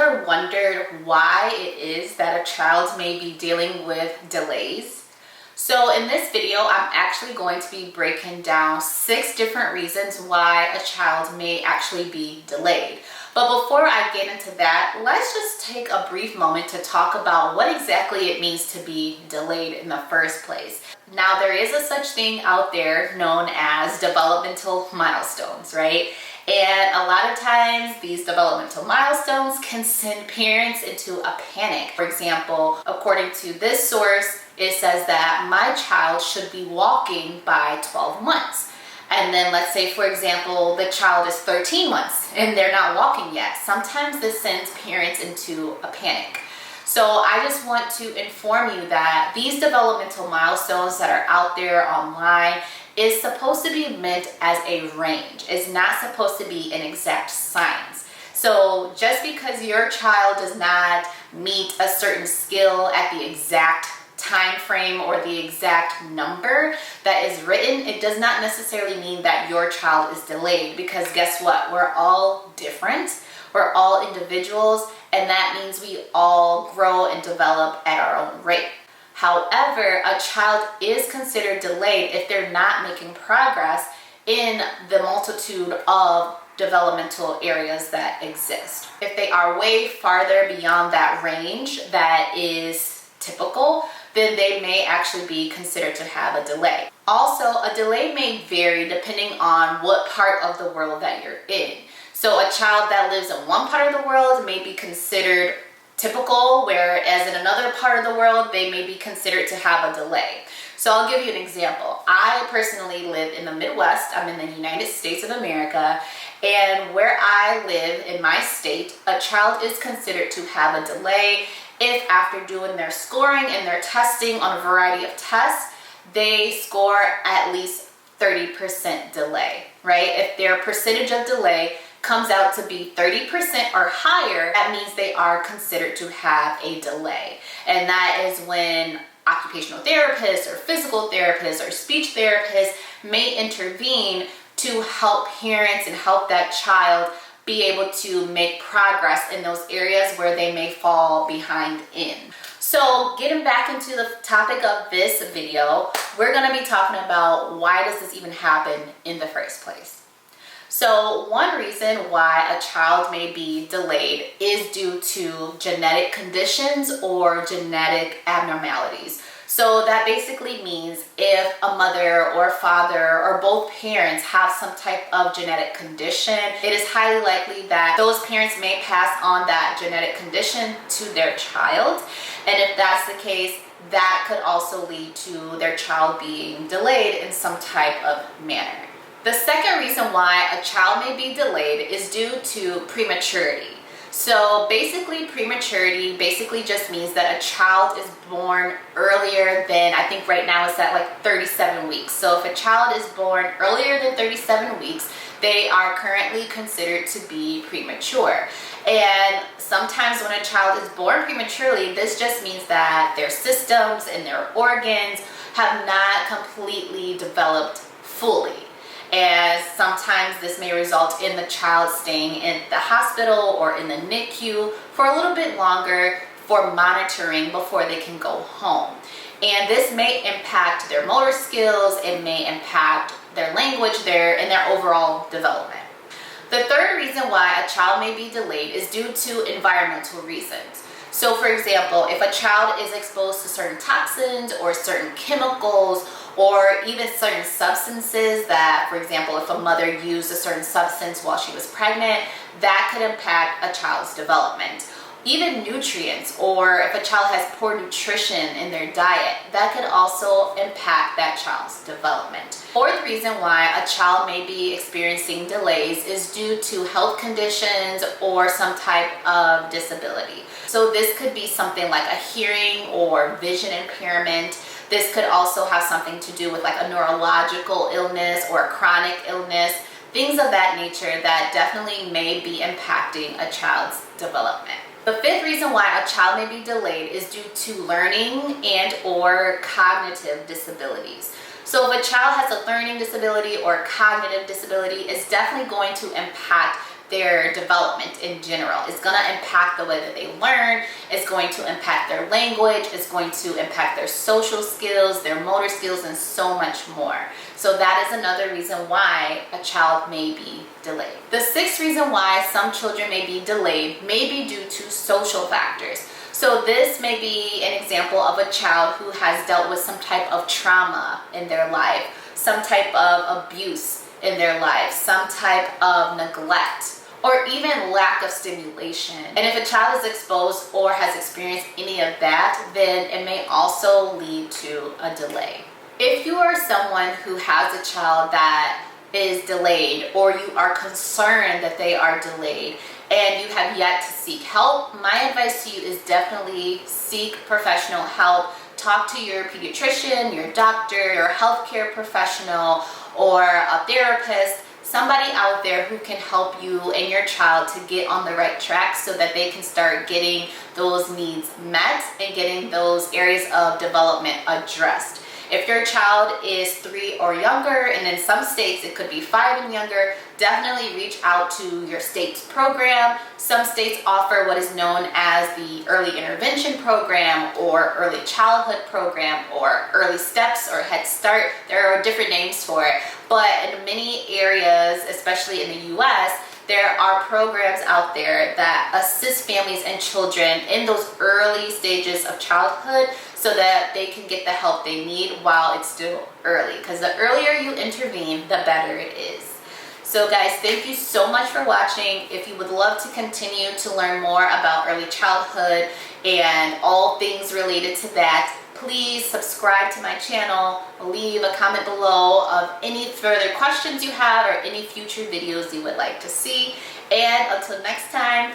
ever wondered why it is that a child may be dealing with delays? So in this video, I'm actually going to be breaking down 6 different reasons why a child may actually be delayed. But before I get into that, let's just take a brief moment to talk about what exactly it means to be delayed in the first place. Now, there is a such thing out there known as developmental milestones, right? And a lot of times these developmental milestones can send parents into a panic. For example, according to this source, it says that my child should be walking by 12 months. And then let's say, for example, the child is 13 months and they're not walking yet. Sometimes this sends parents into a panic. So I just want to inform you that these developmental milestones that are out there online is supposed to be meant as a range. It's not supposed to be an exact science. So just because your child does not meet a certain skill at the exact time frame or the exact number that is written, it does not necessarily mean that your child is delayed, because guess what? We're all different. We're all individuals, and that means we all grow and develop at our own rate. However, a child is considered delayed if they're not making progress in the multitude of developmental areas that exist. If they are way farther beyond that range that is typical, then they may actually be considered to have a delay. Also, a delay may vary depending on what part of the world that you're in. So a child that lives in one part of the world may be considered typical, whereas in another part of the world, they may be considered to have a delay. So I'll give you an example. I personally live in the Midwest. I'm in the United States of America, and where I live in my state, a child is considered to have a delay if after doing their scoring and their testing on a variety of tests, they score at least 30% delay, right? If their percentage of delay comes out to be 30% or higher, that means they are considered to have a delay. And that is when occupational therapists or physical therapists or speech therapists may intervene to help parents and help that child be able to make progress in those areas where they may fall behind in. So getting back into the topic of this video, we're going to be talking about why does this even happen in the first place. So one reason why a child may be delayed is due to genetic conditions or genetic abnormalities. So that basically means if a mother or father or both parents have some type of genetic condition, it is highly likely that those parents may pass on that genetic condition to their child. And if that's the case, that could also lead to their child being delayed in some type of manner. The second reason why a child may be delayed is due to prematurity. So basically, prematurity basically just means that a child is born earlier than, I think right now it's at like 37 weeks. So if a child is born earlier than 37 weeks, they are currently considered to be premature. And sometimes when a child is born prematurely, this just means that their systems and their organs have not completely developed fully. And sometimes this may result in the child staying in the hospital or in the NICU for a little bit longer for monitoring before they can go home. And this may impact their motor skills, it may impact their language, and their overall development. The third reason why a child may be delayed is due to environmental reasons. So for example, if a child is exposed to certain toxins or certain chemicals or even certain substances that, for example, if a mother used a certain substance while she was pregnant, that could impact a child's development. Even nutrients, or if a child has poor nutrition in their diet, that could also impact that child's development. Fourth reason why a child may be experiencing delays is due to health conditions or some type of disability. So this could be something like a hearing or vision impairment. This could also have something to do with like a neurological illness or a chronic illness, things of that nature that definitely may be impacting a child's development. The fifth reason why a child may be delayed is due to learning and or cognitive disabilities. So if a child has a learning disability or cognitive disability, it's definitely going to impact their development in general. It's going to impact the way that they learn. It's going to impact their language. It's going to impact their social skills, their motor skills, and so much more. So that is another reason why a child may be delayed. The sixth reason why some children may be delayed may be due to social factors. So this may be an example of a child who has dealt with some type of trauma in their life, some type of abuse in their life, some type of neglect, or even lack of stimulation. And if a child is exposed or has experienced any of that, then it may also lead to a delay. If you are someone who has a child that is delayed, or you are concerned that they are delayed, and you have yet to seek help, my advice to you is definitely seek professional help. Talk to your pediatrician, your doctor, your healthcare professional, or a therapist, somebody out there who can help you and your child to get on the right track so that they can start getting those needs met and getting those areas of development addressed. If your child is 3 or younger, and in some states it could be 5 and younger, definitely reach out to your state's program. Some states offer what is known as the early intervention program, or early childhood program, or early steps, or Head Start. There are different names for it, but in many areas, especially in the US, there are programs out there that assist families and children in those early stages of childhood so that they can get the help they need while it's still early. Because the earlier you intervene, the better it is. So guys, thank you so much for watching. If you would love to continue to learn more about early childhood and all things related to that, please subscribe to my channel, leave a comment below of any further questions you have or any future videos you would like to see. And until next time,